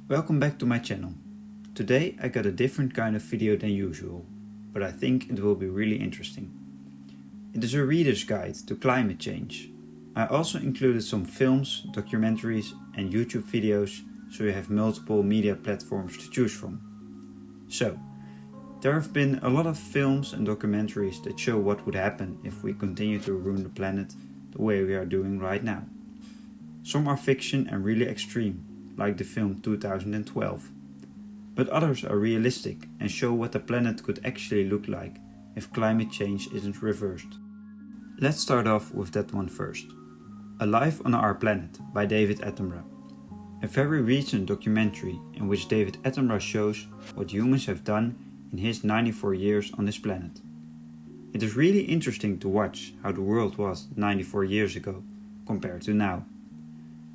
Welcome back to my channel. Today I got a different kind of video than usual, but I think it will be really interesting. It is a reader's guide to climate change. I also included some films, documentaries and YouTube videos, so you have multiple media platforms to choose from. So, there have been a lot of films and documentaries that show what would happen if we continue to ruin the planet the way we are doing right now. Some are fiction and really extreme, like the film 2012. But others are realistic and show what the planet could actually look like if climate change isn't reversed. Let's start off with that one first. A Life on Our Planet by David Attenborough. A very recent documentary in which David Attenborough shows what humans have done in his 94 years on this planet. It is really interesting to watch how the world was 94 years ago compared to now.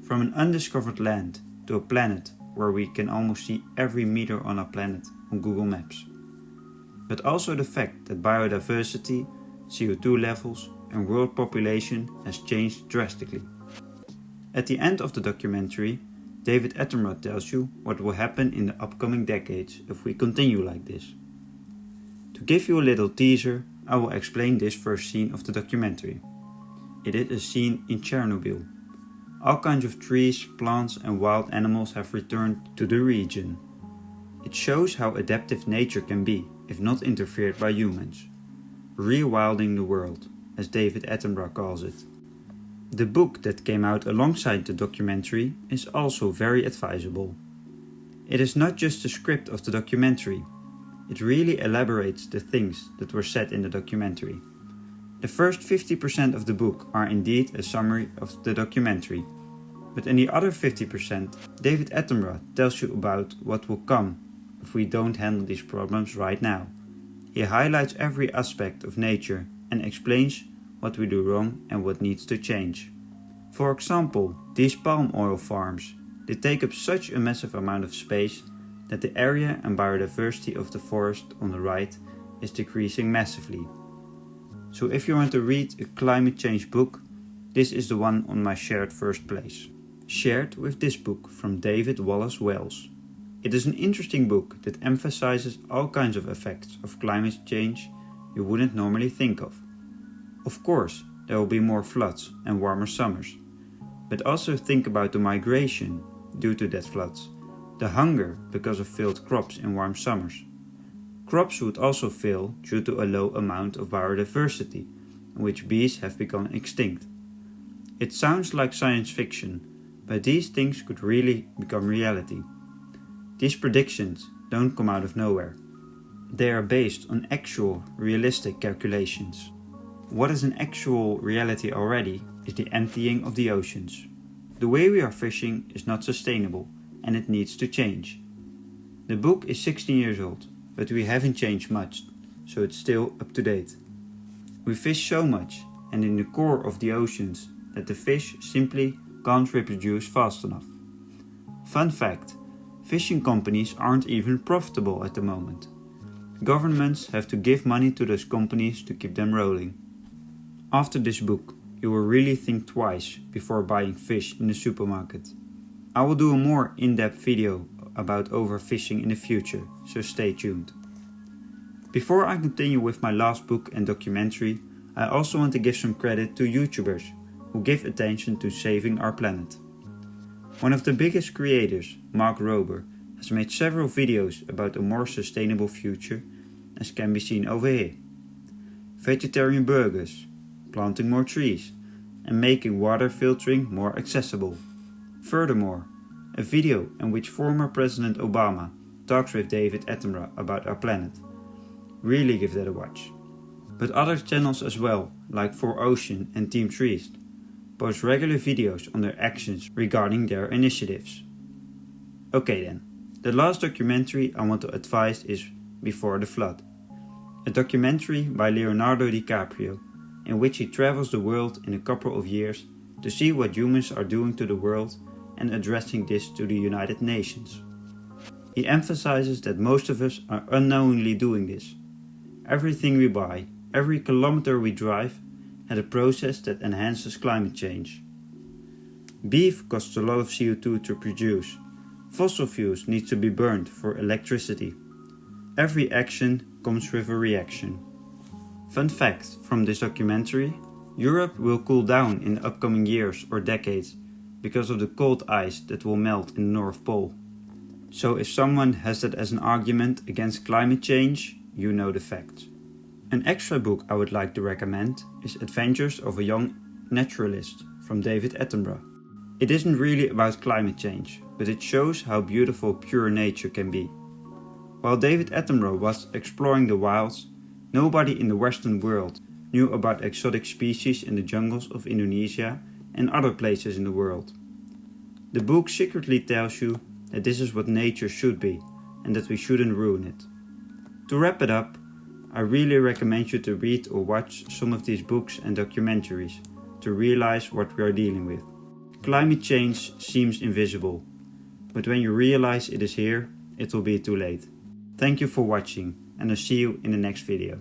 From an undiscovered land to a planet where we can almost see every meter on our planet on Google Maps. But also the fact that biodiversity, CO2 levels and world population has changed drastically. At the end of the documentary, David Attenborough tells you what will happen in the upcoming decades if we continue like this. To give you a little teaser, I will explain this first scene of the documentary. It is a scene in Chernobyl. All kinds of trees, plants and wild animals have returned to the region. It shows how adaptive nature can be if not interfered by humans. Rewilding the world, as David Attenborough calls it. The book that came out alongside the documentary is also very advisable. It is not just the script of the documentary, it really elaborates the things that were said in the documentary. The first 50% of the book are indeed a summary of the documentary, but in the other 50%, David Attenborough tells you about what will come if we don't handle these problems right now. He highlights every aspect of nature and explains what we do wrong and what needs to change. For example, these palm oil farms, they take up such a massive amount of space that the area and biodiversity of the forest on the right is decreasing massively. So if you want to read a climate change book, this is the one on my shared first place. Shared with this book from David Wallace-Wells. It is an interesting book that emphasizes all kinds of effects of climate change you wouldn't normally think of. Of course, there will be more floods and warmer summers, but also think about the migration due to that floods, the hunger because of failed crops in warm summers. Crops would also fail due to a low amount of biodiversity, in which bees have become extinct. It sounds like science fiction, but these things could really become reality. These predictions don't come out of nowhere. They are based on actual, realistic calculations. What is an actual reality already is the emptying of the oceans. The way we are fishing is not sustainable and it needs to change. The book is 16 years old. But we haven't changed much, so it's still up to date. We fish so much and in the core of the oceans that the fish simply can't reproduce fast enough. Fun fact, fishing companies aren't even profitable at the moment. Governments have to give money to those companies to keep them rolling. After this book, you will really think twice before buying fish in the supermarket. I will do a more in-depth video about overfishing in the future, so stay tuned. Before I continue with my last book and documentary, I also want to give some credit to YouTubers who give attention to saving our planet. One of the biggest creators, Mark Rober, has made several videos about a more sustainable future, as can be seen over here. Vegetarian burgers, planting more trees, and making water filtering more accessible. Furthermore, a video in which former President Obama talks with David Attenborough about our planet. Really give that a watch. But other channels as well, like 4Ocean and Team Trees, post regular videos on their actions regarding their initiatives. Okay then, the last documentary I want to advise is Before the Flood. A documentary by Leonardo DiCaprio, in which he travels the world in a couple of years to see what humans are doing to the world and addressing this to the United Nations. He emphasizes that most of us are unknowingly doing this. Everything we buy, every kilometer we drive, had a process that enhances climate change. Beef costs a lot of CO2 to produce. Fossil fuels need to be burned for electricity. Every action comes with a reaction. Fun fact from this documentary: Europe will cool down in the upcoming years or decades because of the cold ice that will melt in the North Pole. So if someone has that as an argument against climate change, you know the facts. An extra book I would like to recommend is Adventures of a Young Naturalist from David Attenborough. It isn't really about climate change, but it shows how beautiful pure nature can be. While David Attenborough was exploring the wilds, nobody in the Western world knew about exotic species in the jungles of Indonesia and other places in the world. The book secretly tells you that this is what nature should be and that we shouldn't ruin it. To wrap it up, I really recommend you to read or watch some of these books and documentaries to realize what we are dealing with. Climate change seems invisible, but when you realize it is here, it will be too late. Thank you for watching, and I'll see you in the next video.